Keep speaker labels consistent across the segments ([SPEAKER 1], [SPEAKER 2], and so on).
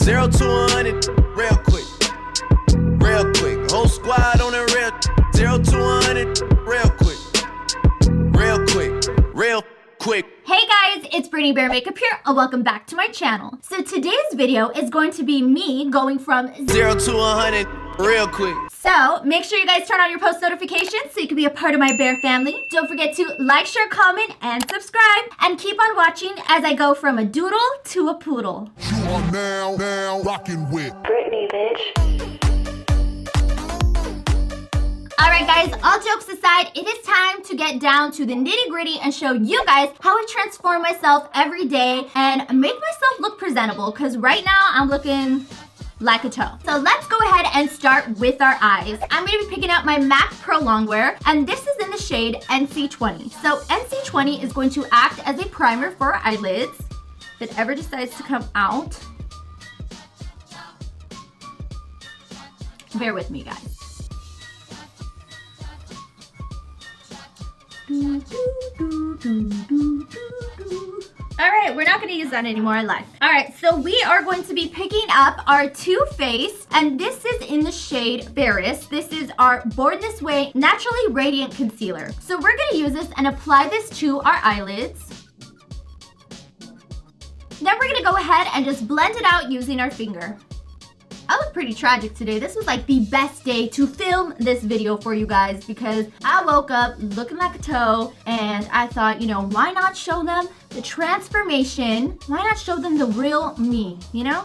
[SPEAKER 1] 0 to 100, real quick. Real quick. Whole squad on the real. 0 to 100, real quick. Real quick. Real quick.
[SPEAKER 2] Hey guys, it's BrittanyBearMakeup here, and welcome back to my channel. So today's video is going to be me going from
[SPEAKER 1] 0 to 100, real quick.
[SPEAKER 2] So make sure you guys turn on your post notifications so you can be a part of my bear family. Don't forget to like, share, comment, and subscribe. And keep on watching as I go from a doodle to a poodle.
[SPEAKER 3] You are now rocking with
[SPEAKER 4] Brittany, bitch.
[SPEAKER 2] Alright guys, all jokes aside, it is time to get down to the nitty-gritty and show you guys how I transform myself every day and make myself look presentable, because right now I'm looking like a toe. So let's go ahead and start with our eyes. I'm going to be picking out my MAC Pro Longwear, and this is in the shade NC20. So NC20 is going to act as a primer for our eyelids. If it ever decides to come out, bear with me guys. Alright, we're not going to use that anymore, I lied. Alright, so we are going to be picking up our Too Faced, and this is in the shade Ferris. This is our Born This Way Naturally Radiant Concealer. So we're going to use this and apply this to our eyelids. Then we're going to go ahead and just blend it out using our finger. I look pretty tragic today. This was like the best day to film this video for you guys because I woke up looking like a toe and I thought, you know, why not show them the transformation? Why not show them the real me, you know?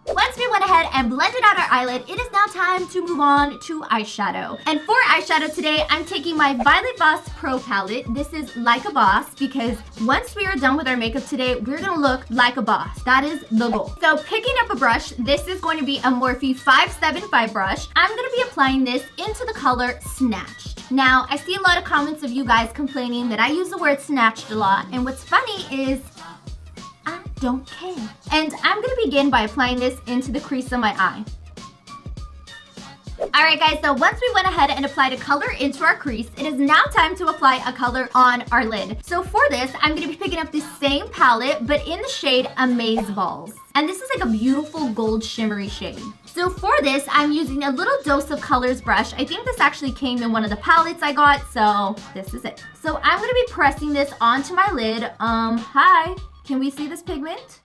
[SPEAKER 2] Once we went ahead and blended out our eyelid, it is now time to move on to eyeshadow. And for eyeshadow today, I'm taking my Violet Voss Pro palette. This is like a boss because once we are done with our makeup today, we're gonna look like a boss. That is the goal. So picking up a brush, this is going to be a Morphe 575 brush. I'm gonna be applying this into the color Snatched. Now, I see a lot of comments of you guys complaining that I use the word snatched a lot. And what's funny is I don't care. And I'm gonna begin by applying this into the crease of my eye. Alright guys, so once we went ahead and applied a color into our crease, it is now time to apply a color on our lid. So for this, I'm gonna be picking up the same palette, but in the shade Amaze Balls. And this is like a beautiful gold shimmery shade. So for this, I'm using a little Dose of Colors brush. I think this actually came in one of the palettes I got, so this is it. So I'm gonna be pressing this onto my lid. Hi. Can we see this pigment?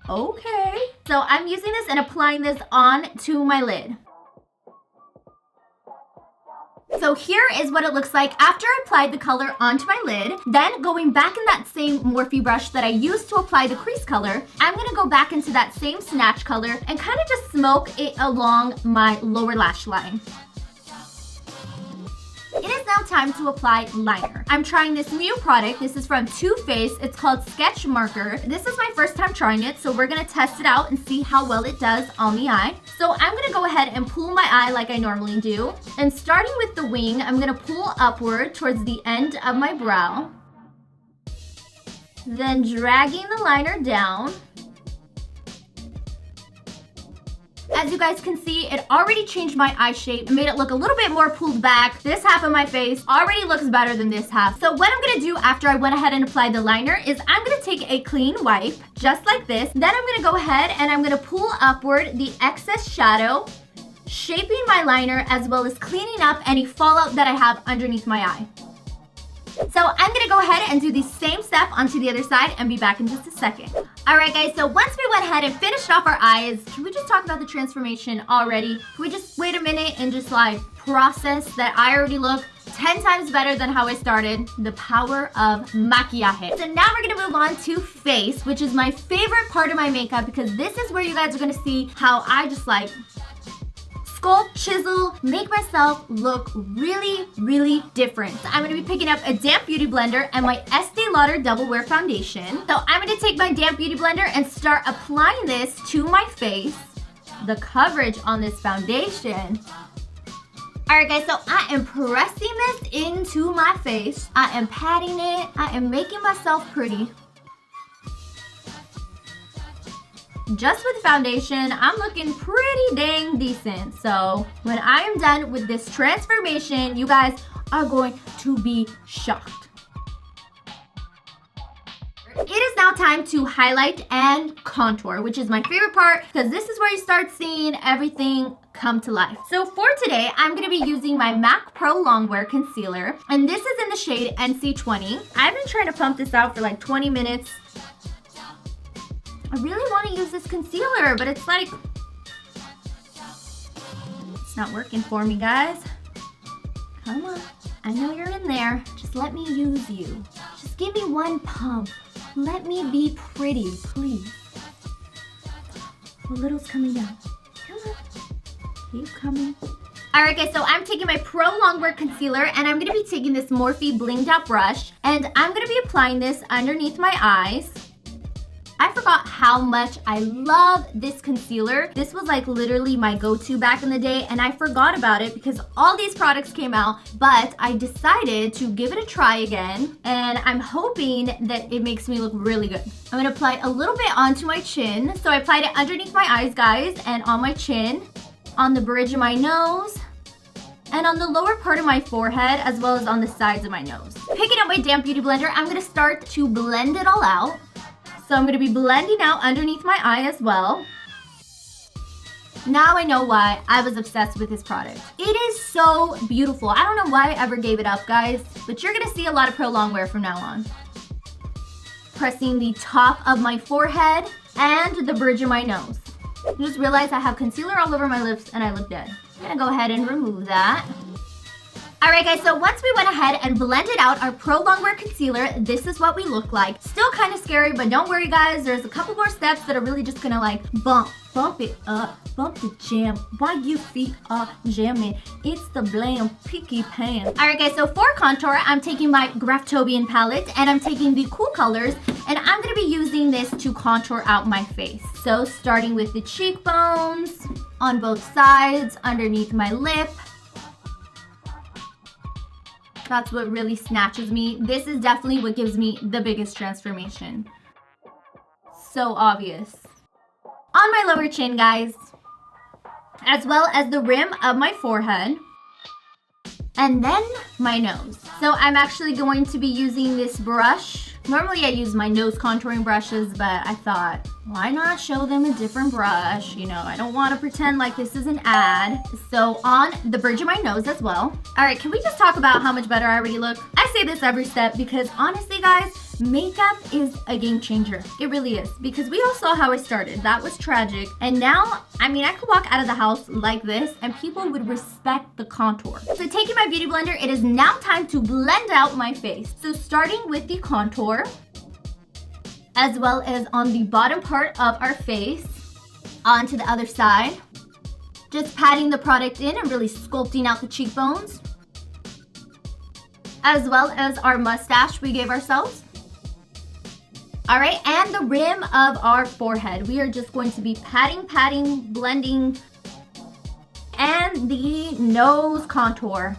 [SPEAKER 2] Okay. So I'm using this and applying this onto my lid. So here is what it looks like after I applied the color onto my lid. Then going back in that same Morphe brush that I used to apply the crease color, I'm gonna go back into that same Snatch color and kind of just smoke it along my lower lash line. It is now time to apply liner. I'm trying this new product. This is from Too Faced. It's called Sketch Marker. This is my first time trying it, so we're gonna test it out and see how well it does on the eye. So I'm gonna go ahead and pull my eye like I normally do. And starting with the wing, I'm gonna pull upward towards the end of my brow. Then dragging the liner down. As you guys can see, it already changed my eye shape, made it look a little bit more pulled back. This half of my face already looks better than this half. So what I'm gonna do after I went ahead and applied the liner is I'm gonna take a clean wipe, just like this. Then I'm gonna go ahead and I'm gonna pull upward the excess shadow, shaping my liner as well as cleaning up any fallout that I have underneath my eye. So I'm gonna go ahead and do the same step onto the other side and be back in just a second. Alright guys, so once we went ahead and finished off our eyes, can we just talk about the transformation already? Can we just wait a minute and just like process that I already look 10 times better than how I started? The power of maquillaje. So now we're gonna move on to face, which is my favorite part of my makeup because this is where you guys are gonna see how I just like sculpt, chisel, make myself look really, really different. So I'm gonna be picking up a damp beauty blender and my Estee Lauder Double Wear Foundation. So I'm gonna take my damp beauty blender and start applying this to my face. The coverage on this foundation. Alright guys, so I am pressing this into my face. I am patting it. I am making myself pretty. Just with foundation, I'm looking pretty dang decent. So when I am done with this transformation, you guys are going to be shocked. It is now time to highlight and contour, which is my favorite part because this is where you start seeing everything come to life. So for today, I'm going to be using my MAC Pro Longwear Concealer, and this is in the shade NC20. I've been trying to pump this out for like 20 minutes. I really want to use this concealer, but it's like, it's not working for me, guys. Come on. I know you're in there. Just let me use you. Just give me one pump. Let me be pretty, please. The little's coming down. Come on. Keep coming. Alright guys, so I'm taking my Pro Longwear Concealer and I'm going to be taking this Morphe blinged out brush and I'm going to be applying this underneath my eyes. I forgot how much I love this concealer. This was like literally my go-to back in the day and I forgot about it because all these products came out, but I decided to give it a try again and I'm hoping that it makes me look really good. I'm gonna apply a little bit onto my chin. So I applied it underneath my eyes, guys, and on my chin, on the bridge of my nose, and on the lower part of my forehead, as well as on the sides of my nose. Picking up my damp beauty blender, I'm gonna start to blend it all out. So I'm going to be blending out underneath my eye as well. Now I know why I was obsessed with this product. It is so beautiful. I don't know why I ever gave it up, guys, but you're going to see a lot of Pro Longwear from now on. Pressing the top of my forehead and the bridge of my nose. I just realized I have concealer all over my lips and I look dead. I'm going to go ahead and remove that. Alright guys, so once we went ahead and blended out our Pro Longwear Concealer, this is what we look like. Still kind of scary, but don't worry guys, there's a couple more steps that are really just gonna like bump it up, bump the jam. Why you feet are jamming? It's the blam picky pan. Alright guys, so for contour, I'm taking my GRAFTOBIAN palette and I'm taking the cool colors and I'm gonna be using this to contour out my face. So starting with the cheekbones, on both sides, underneath my lip. That's what really snatches me. This is definitely what gives me the biggest transformation. So obvious. On my lower chin, guys. As well as the rim of my forehead. And then my nose. So I'm actually going to be using this brush. Normally I use my nose contouring brushes, but I thought, why not show them a different brush? You know, I don't want to pretend like this is an ad. So on the bridge of my nose as well. All right, can we just talk about how much better I already look? I say this every step because honestly, guys, makeup is a game changer. It really is. Because we all saw how I started. That was tragic. And now, I mean, I could walk out of the house like this and people would respect the contour. So taking my beauty blender, it is now time to blend out my face. So starting with the contour, as well as on the bottom part of our face, onto the other side. Just patting the product in and really sculpting out the cheekbones. As well as our mustache we gave ourselves. All right, and the rim of our forehead. We are just going to be patting, blending, and the nose contour.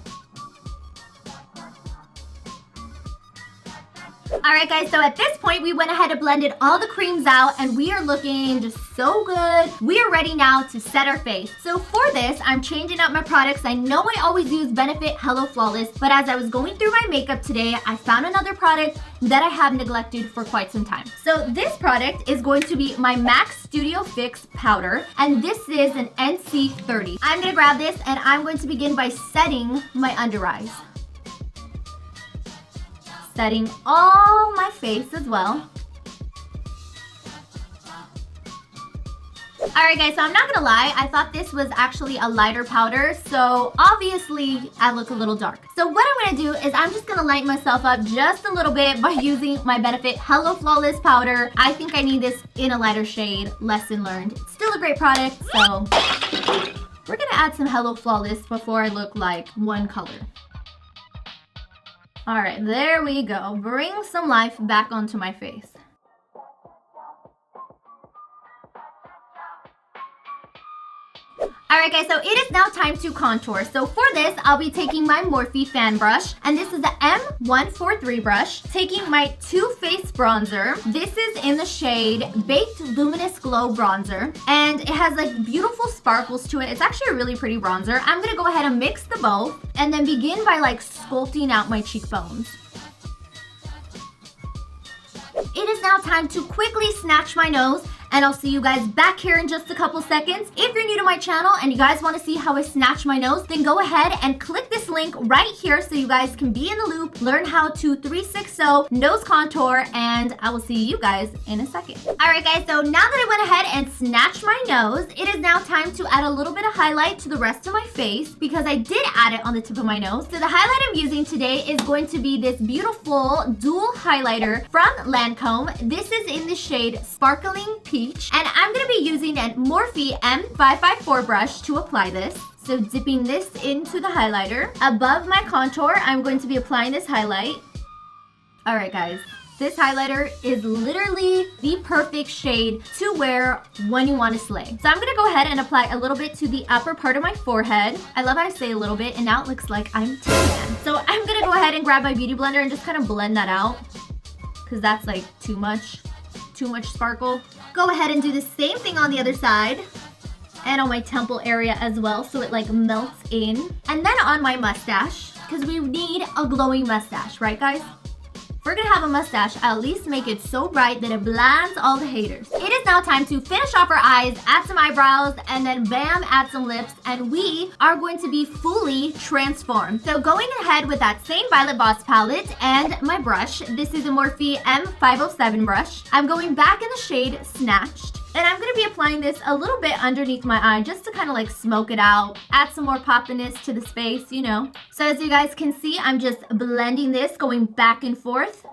[SPEAKER 2] Alright guys, so at this point we went ahead and blended all the creams out and we are looking just so good. We are ready now to set our face. So for this, I'm changing up my products. I know I always use Benefit Hello Flawless, but as I was going through my makeup today, I found another product that I have neglected for quite some time. So this product is going to be my MAC Studio Fix Powder, and this is an NC30. I'm gonna grab this and I'm going to begin by setting my under eyes. Setting all my face as well. Alright guys, so I'm not gonna lie, I thought this was actually a lighter powder, so obviously I look a little dark. So what I'm gonna do is I'm just gonna lighten myself up just a little bit by using my Benefit Hello Flawless powder. I think I need this in a lighter shade, lesson learned. It's still a great product, so we're gonna add some Hello Flawless before I look like one color. All right, there we go. Bring some life back onto my face. Alright guys, so it is now time to contour. So for this, I'll be taking my Morphe fan brush, and this is the M143 brush. Taking my Too Faced bronzer. This is in the shade Baked Luminous Glow Bronzer, and it has like beautiful sparkles to it. It's actually a really pretty bronzer. I'm gonna go ahead and mix the both, and then begin by like sculpting out my cheekbones. It is now time to quickly snatch my nose, and I'll see you guys back here in just a couple seconds. If you're new to my channel and you guys want to see how I snatch my nose, then go ahead and click this link right here so you guys can be in the loop, learn how to 360 nose contour, and I will see you guys in a second. Alright guys, so now that I went ahead and snatched my nose, it is now time to add a little bit of highlight to the rest of my face because I did add it on the tip of my nose. So the highlight I'm using today is going to be this beautiful dual highlighter from Lancome. This is in the shade Sparkling Peach, and I'm going to be using a Morphe M554 brush to apply this. So dipping this into the highlighter. Above my contour, I'm going to be applying this highlight. Alright guys, this highlighter is literally the perfect shade to wear when you want to slay. So I'm going to go ahead and apply a little bit to the upper part of my forehead. I love how I say a little bit, and now it looks like I'm tan. So I'm going to go ahead and grab my beauty blender and just kind of blend that out because that's like too much sparkle. Go ahead and do the same thing on the other side and on my temple area as well, so it like melts in. And then on my mustache, because we need a glowing mustache, right guys? If we're gonna have a mustache, at least make it so bright that it blinds all the haters. It is now time to finish off our eyes, add some eyebrows, and then bam, add some lips, and we are going to be fully transformed. So going ahead with that same Violet Voss palette and my brush, this is a Morphe M507 brush. I'm going back in the shade Snatched, and I'm going to be applying this a little bit underneath my eye just to kind of like smoke it out, add some more poppiness to the space, you know. So as you guys can see, I'm just blending this, going back and forth.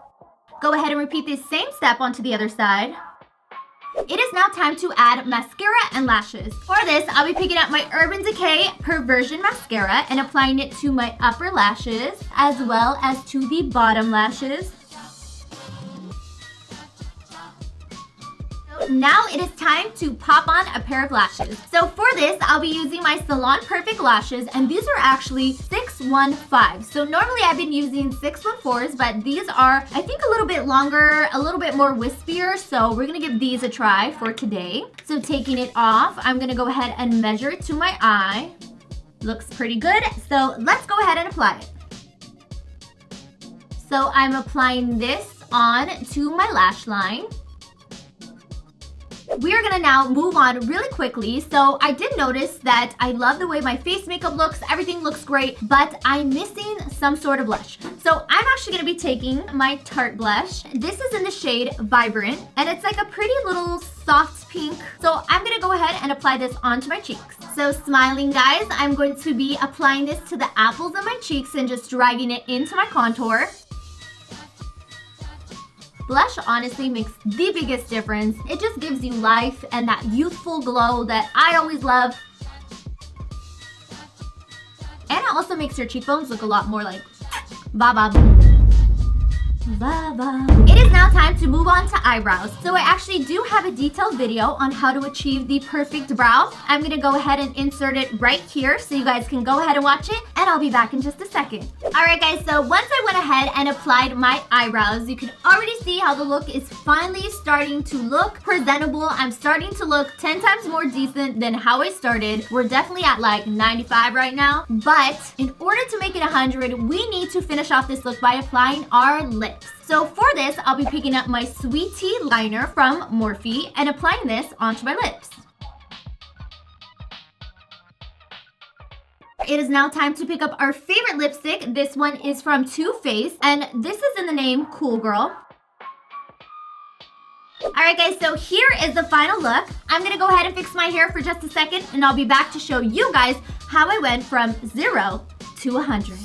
[SPEAKER 2] Go ahead and repeat this same step onto the other side. It is now time to add mascara and lashes. For this, I'll be picking up my Urban Decay Perversion Mascara and applying it to my upper lashes as well as to the bottom lashes. Now it is time to pop on a pair of lashes. So for this, I'll be using my Salon Perfect lashes, and these are actually 615. So normally I've been using 614s, but these are, I think, a little bit longer, a little bit more wispier, so we're gonna give these a try for today. So taking it off, I'm gonna go ahead and measure it to my eye. Looks pretty good, so let's go ahead and apply it. So I'm applying this on to my lash line. We are gonna now move on really quickly. So I did notice that I love the way my face makeup looks, everything looks great, but I'm missing some sort of blush. So I'm actually gonna be taking my Tarte blush. This is in the shade Vibrant, and it's like a pretty little soft pink. So I'm gonna go ahead and apply this onto my cheeks. So smiling guys, I'm going to be applying this to the apples of my cheeks and just dragging it into my contour. Blush honestly makes the biggest difference. It just gives you life and that youthful glow that I always love. And it also makes your cheekbones look a lot more like Baba. It is now time to move on to eyebrows. So I actually do have a detailed video on how to achieve the perfect brow. I'm gonna go ahead and insert it right here so you guys can go ahead and watch it, and I'll be back in just a second. Alright guys, so once I went ahead and applied my eyebrows, you can already see how the look is finally starting to look presentable. I'm starting to look 10 times more decent than how I started. We're definitely at like 95 right now, but in order to make it 100, we need to finish off this look by applying our lips. So for this, I'll be picking up my Sweet Tea liner from Morphe and applying this onto my lips. It is now time to pick up our favorite lipstick. This one is from Too Faced, and this is in the name Cool Girl. Alright guys, so here is the final look. I'm gonna go ahead and fix my hair for just a second, and I'll be back to show you guys how I went from 0 to 100.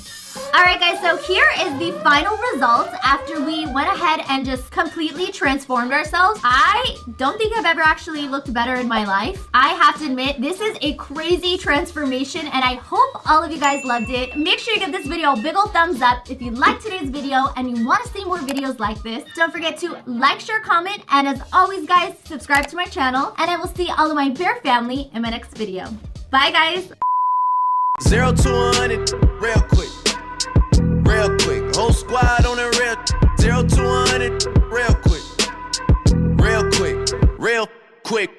[SPEAKER 2] Alright guys, so here is the final result after we went ahead and just completely transformed ourselves. I don't think I've ever actually looked better in my life. I have to admit, this is a crazy transformation, and I hope all of you guys loved it. Make sure you give this video a big ol' thumbs up if you liked today's video and you want to see more videos like this. Don't forget to like, share, comment, and as always guys, subscribe to my channel, and I will see all of my bear family in my next video. Bye guys!
[SPEAKER 1] 0 to 100, real quick. Real quick, whole squad on the real 0 to 100, real quick, real quick, real quick.